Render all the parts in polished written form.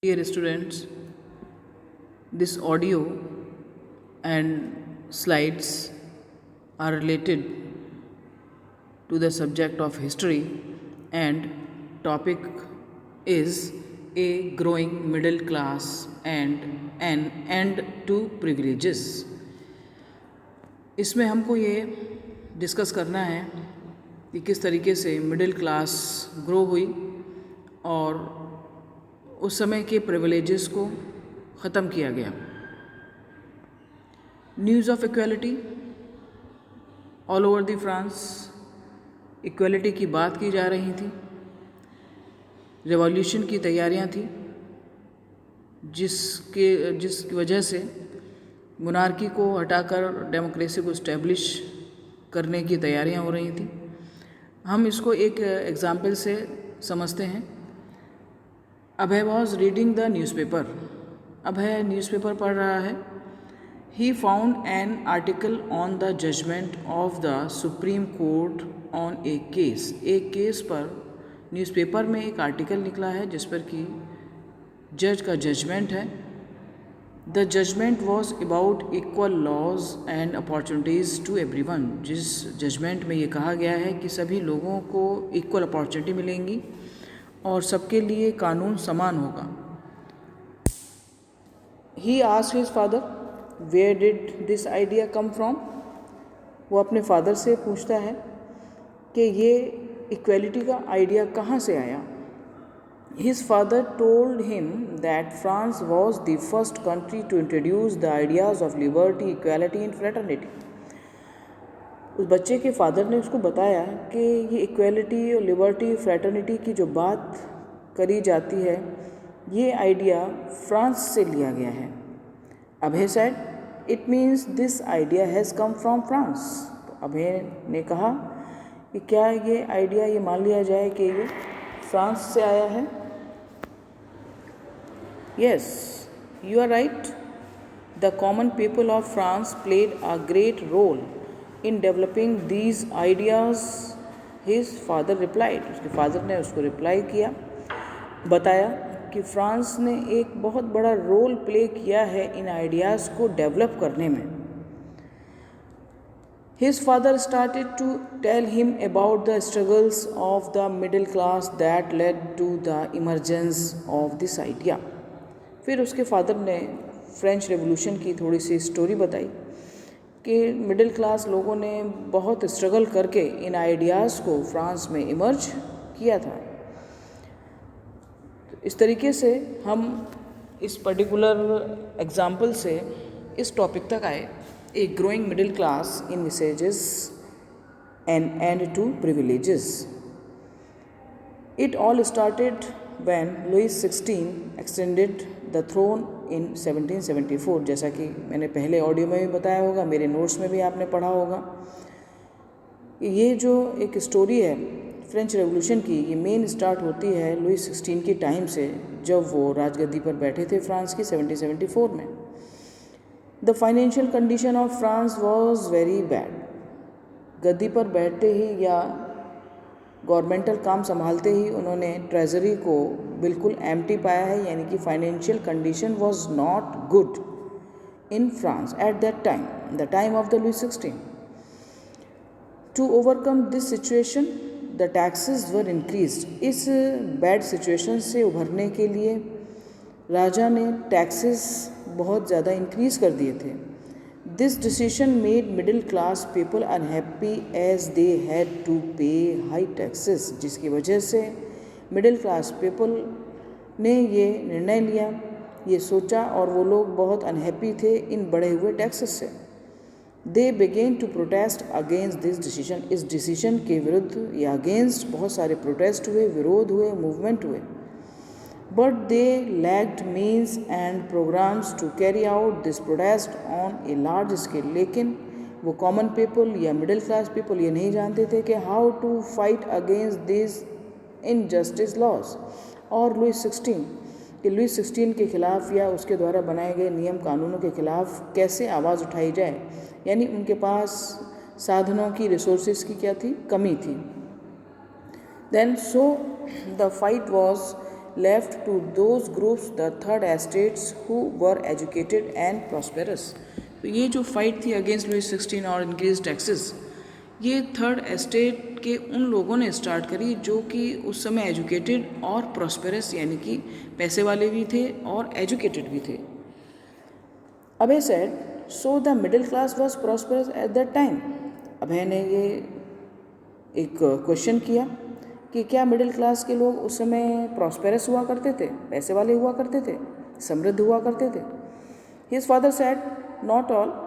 Dear students, this audio and slides are related to the subject of history, and topic is a growing middle class and an end to privileges. इसमें हमको ये discuss करना है कि किस तरीके से मिडिल क्लास ग्रो हुई और उस समय के प्रिविलेजेस को ख़त्म किया गया. News of equality all over the France, equality की बात की जा रही थी. रिवॉल्यूशन की तैयारियां थी जिसकी वजह से मोनार्की को हटाकर डेमोक्रेसी को इस्टेब्लिश करने की तैयारियां हो रही थी. हम इसको एक एग्ज़ाम्पल से समझते हैं. Abhay was reading the newspaper. Abhay newspaper पढ़ रहा है. He found an article on the judgement of the supreme court on a case. एक केस पर न्यूज़पेपर में एक आर्टिकल निकला है जिस पर कि जज का जजमेंट है. The judgment was about equal laws and opportunities to everyone. जिस जजमेंट में ये कहा गया है कि सभी लोगों को इक्वल अपॉर्चुनिटी मिलेंगी और सबके लिए कानून समान होगा. He asked his father where did this idea come from. वो अपने फादर से पूछता है कि ये इक्वलिटी का आइडिया कहाँ से आया. His father told him that France was the first country to introduce the ideas of liberty, equality and fraternity. उस बच्चे के फादर ने उसको बताया कि ये इक्वालिटी और लिबर्टी, फ्रेटर्निटी की जो बात करी जाती है ये आइडिया फ्रांस से लिया गया है. Abhay said it means this idea has come from France. तो अभय ने कहा कि क्या ये आइडिया ये मान लिया जाए कि ये फ्रांस से आया है. Yes, you are right. The common people of France played a great role in developing these ideas. his father replied. उसके फादर ने उसको रिप्लाई किया, बताया कि फ्रांस ने एक बहुत बड़ा रोल प्ले किया है इन आइडियाज़ को डेवलप करने में. His father started to tell him about the struggles of the middle class that led to the emergence of this idea. फिर उसके फादर ने फ्रेंच रेवोल्यूशन की थोड़ी सी स्टोरी बताई कि मिडिल क्लास लोगों ने बहुत स्ट्रगल करके इन आइडियाज़ को फ्रांस में इमर्ज किया था. तो इस तरीके से हम इस पर्टिकुलर एग्ज़ाम्पल से इस टॉपिक तक आए. A growing middle class envisages an end to privileges. It all started when Louis 16 extended the throne in 1774. जैसा कि मैंने पहले ऑडियो में भी बताया होगा, मेरे नोट्स में भी आपने पढ़ा होगा. ये जो एक स्टोरी है फ्रेंच रेवोल्यूशन की, ये मेन स्टार्ट होती है लुइस 16 की टाइम से, जब वो राजगद्दी पर बैठे थे फ्रांस की 1774 में. The financial condition of France was very bad. गद्दी पर बैठते ही या गवर्नमेंटल काम संभालते ही उन्होंने ट्रेजरी को बिल्कुल एम्प्टी पाया है, यानी कि financial condition was not good in France at that time, the time of the Louis 16. To overcome this situation the taxes were increased. इस बैड सिचुएशन से उभरने के लिए राजा ने टैक्सेस बहुत ज़्यादा इंक्रीज़ कर दिए थे. This decision made middle class people unhappy as they had to pay high taxes. जिसकी वजह से मिडिल क्लास पीपल ने ये निर्णय लिया, ये सोचा, और वो लोग बहुत अनहैप्पी थे इन बढ़े हुए टैक्सेस से. They began to protest against this decision. इस डिसीजन के विरुद्ध या अगेंस्ट बहुत सारे प्रोटेस्ट हुए, विरोध हुए, मूवमेंट हुए. But they lacked means and programs to carry out this protest on a large scale. लेकिन वो कॉमन पीपल या मिडिल क्लास पीपल ये नहीं जानते थे कि how to fight against this injustice laws. और लुइस 16 के ख़िलाफ़ या उसके द्वारा बनाए गए नियम कानूनों के ख़िलाफ़ कैसे आवाज़ उठाई जाए, यानी उनके पास साधनों की, रिसोर्सेज की क्या थी, कमी थी. Then so the fight was left to those groups, the third estates, who were educated and prosperous. तो ये जो फाइट थी अगेंस्ट लुई 16 और इंक्रीज टैक्सेस, ये थर्ड एस्टेट के उन लोगों ने स्टार्ट करी जो कि उस समय एजुकेटेड और प्रॉस्पेरस यानी कि पैसे वाले भी थे और एजुकेटेड भी थे. Abhay said, so the middle class was prosperous at that time. Abhay ने ये एक क्वेश्चन किया कि क्या मिडिल क्लास के लोग उस समय प्रॉस्पेरस हुआ करते थे, पैसे वाले हुआ करते थे, समृद्ध हुआ करते थे. His father said, not all,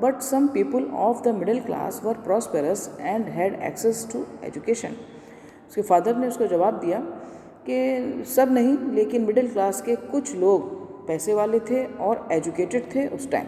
but some people of the middle class were prosperous and had access to education. उसके फादर ने उसको जवाब दिया कि सब नहीं, लेकिन मिडिल क्लास के कुछ लोग पैसे वाले थे और एजुकेटेड थे उस time.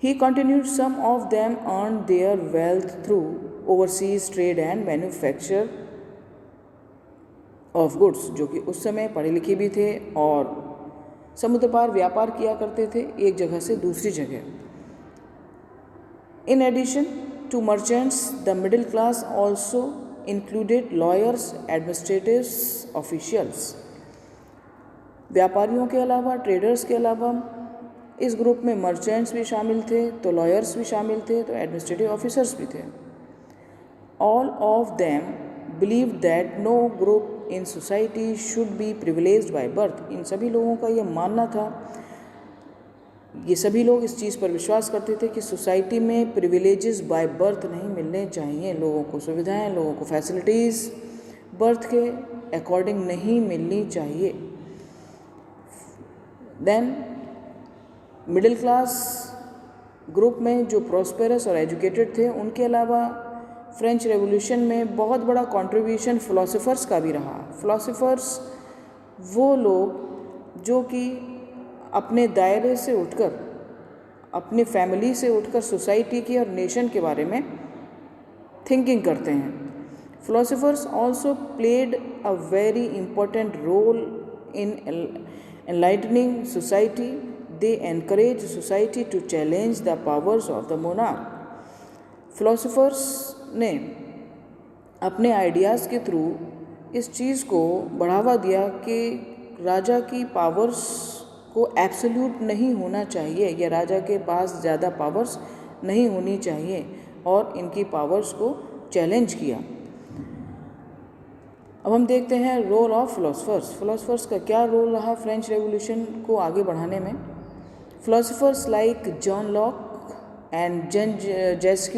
He continued, some of them earned their wealth through overseas trade and manufacture of goods, जो कि उस समय पढ़े लिखे भी थे और समुद्र पार व्यापार किया करते थे एक जगह से दूसरी जगह. In addition to merchants, the middle class also included lawyers, administratives, officials. व्यापारियों के अलावा, ट्रेडर्स के अलावा इस ग्रुप में मर्चेंट्स भी शामिल थे, तो लॉयर्स भी शामिल थे, तो एडमिनिस्ट्रेटिव ऑफिसर्स भी थे. All of them believe that no group in society should be privileged by birth. इन सभी लोगों का ये मानना था, ये सभी लोग इस चीज़ पर विश्वास करते थे कि सोसाइटी में प्रिविलेजेस बाय बर्थ नहीं मिलने चाहिए. लोगों को सुविधाएं, लोगों को फैसिलिटीज़ बर्थ के अकॉर्डिंग नहीं मिलनी चाहिए. देन मिडिल क्लास ग्रुप में जो प्रॉस्पेरस और एजुकेटेड थे, उनके अलावा फ्रेंच रेवोल्यूशन में बहुत बड़ा कंट्रीब्यूशन फ़िलासफ़र्स का भी रहा. फ़िलासफ़र्स वो लोग जो कि अपने दायरे से उठकर, अपनी फैमिली से उठकर सोसाइटी की और नेशन के बारे में थिंकिंग करते हैं. Philosophers also played a very important role in enlightening society. They encourage society to challenge the powers of the monarch. Philosophers ने अपने आइडियाज़ के थ्रू इस चीज़ को बढ़ावा दिया कि राजा की पावर्स को एब्सोल्यूट नहीं होना चाहिए या राजा के पास ज़्यादा पावर्स नहीं होनी चाहिए, और इनकी पावर्स को चैलेंज किया. अब हम देखते हैं रोल ऑफ फ़िलासफ़र्स. फ़िलासफ़र्स का क्या रोल रहा फ्रेंच रेवोल्यूशन को आगे बढ़ाने में. Philosophers like John Locke and Jean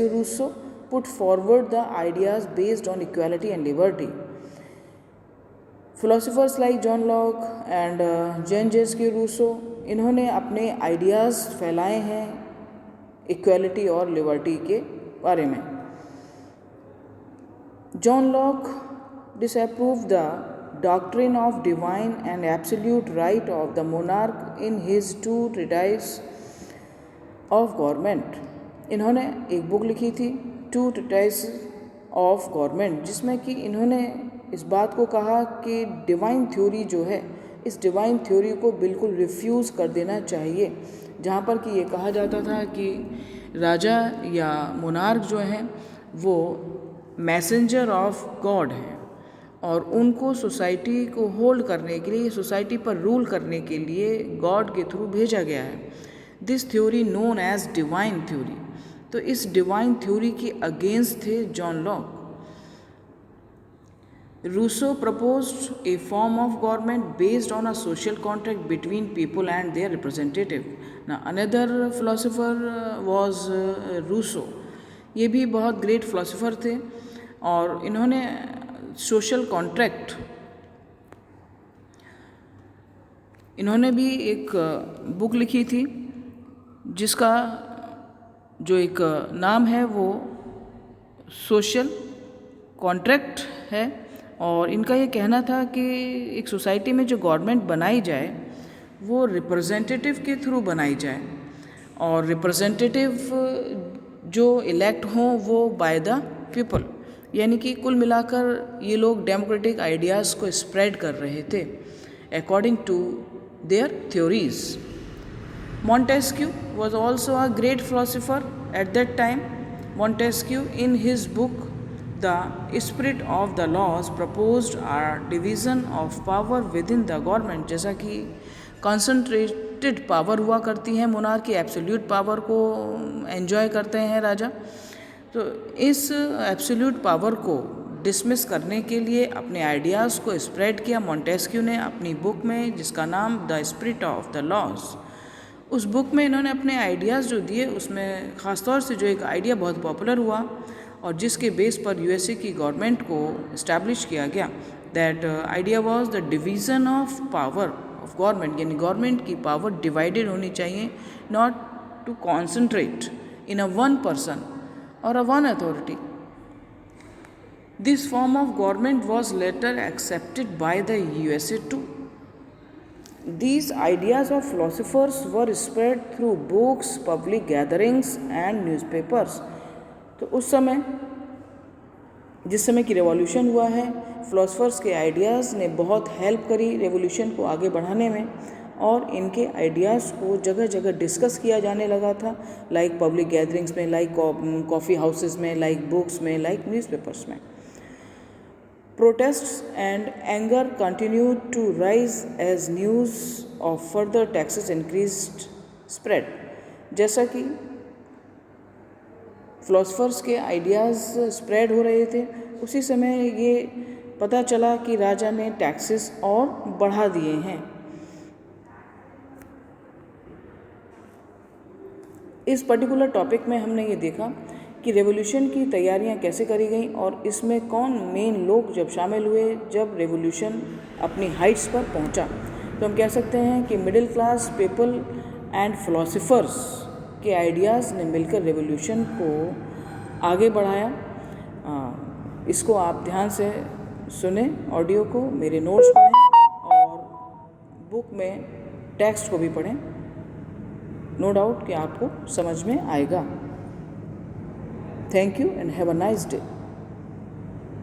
Rousseau put forward the ideas based on equality and liberty. Philosophers like John Locke and Jean-Jacques Rousseau, इन्होंने अपने आइडियाज़ फैलाए हैं इक्वालिटी और लिबर्टी के बारे में. John Locke disapproved the doctrine of divine and absolute right of the monarch in his two treatises of government. इन्होंने एक बुक लिखी थी, टू ट्रीटाइसेस ऑफ गवर्नमेंट, जिसमें कि इन्होंने इस बात को कहा कि डिवाइन थ्योरी जो है, इस डिवाइन थ्योरी को बिल्कुल रिफ्यूज़ कर देना चाहिए, जहाँ पर कि ये कहा जाता था कि राजा या मोनार्क जो हैं वो मैसेंजर ऑफ गॉड हैं और उनको सोसाइटी को होल्ड करने के लिए, सोसाइटी पर रूल करने के लिए गॉड के थ्रू भेजा गया है. This theory known as divine theory. तो इस डिवाइन थ्योरी के अगेंस्ट थे John Locke. Rousseau proposed a form of government based on a social contract between people and their representative. ना अनदर फिलोसोफर वाज रूसो. ये भी बहुत great philosopher थे और इन्होंने सोशल कॉन्ट्रैक्ट, इन्होंने भी एक बुक लिखी थी जिसका जो एक नाम है वो सोशल कॉन्ट्रैक्ट है. और इनका ये कहना था कि एक सोसाइटी में जो गवर्नमेंट बनाई जाए वो रिप्रेजेंटेटिव के थ्रू बनाई जाए और रिप्रेजेंटेटिव जो इलेक्ट हों वो बाय द पीपल. यानी कि कुल मिलाकर ये लोग डेमोक्रेटिक आइडियाज़ को स्प्रेड कर रहे थे according to their theories. Montesquieu was also a great philosopher at that time. Montesquieu, in his book the spirit of the laws proposed are division of power within the government. जैसा कि concentrated power हुआ करती है, monarchy absolute power को enjoy करते हैं राजा, तो इस एब्सोल्यूट पावर को डिसमिस करने के लिए अपने आइडियाज़ को स्प्रेड किया मॉन्टेस्क्यू ने अपनी बुक में, जिसका नाम the spirit of the laws. उस बुक में इन्होंने अपने आइडियाज़ जो दिए, उसमें ख़ासतौर से जो एक आइडिया बहुत पॉपुलर हुआ और जिसके बेस पर यूएसए की गवर्नमेंट को इस्टेब्लिश किया गया, that idea was the division of power of government, यानी गवर्नमेंट की पावर डिवाइडेड होनी चाहिए, not to concentrate in a one person or a one authority. This form of government was later accepted by the USA too. These ideas of philosophers were spread through books, public gatherings and newspapers. तो उस समय, जिस समय की revolution हुआ है, philosophers के ideas ने बहुत हेल्प करी रेवोल्यूशन को आगे बढ़ाने में, और इनके आइडियाज़ को जगह जगह डिस्कस किया जाने लगा था, लाइक पब्लिक गैदरिंग्स में, लाइक कॉफ़ी हाउसेस में, लाइक बुक्स में, लाइक न्यूज़पेपर्स में। Protests and anger continued to rise as news of further taxes increased spread. जैसा कि फिलोसफर्स के आइडियाज़ स्प्रेड हो रहे थे, उसी समय ये पता चला कि राजा ने टैक्सेस और बढ़ा दिए हैं। इस पर्टिकुलर टॉपिक में हमने ये देखा कि रेवोल्यूशन की तैयारियां कैसे करी गई और इसमें कौन मेन लोग जब शामिल हुए जब रेवोल्यूशन अपनी हाइट्स पर पहुंचा। तो हम कह सकते हैं कि middle class people and philosophers के आइडियाज़ ने मिलकर रेवोल्यूशन को आगे बढ़ाया। इसको आप ध्यान से सुने, ऑडियो को, मेरे नोट्स पढ़ें और बुक में टेक्स्ट को भी पढ़ें। नो डाउट कि आपको समझ में आएगा। Thank you and have a nice day.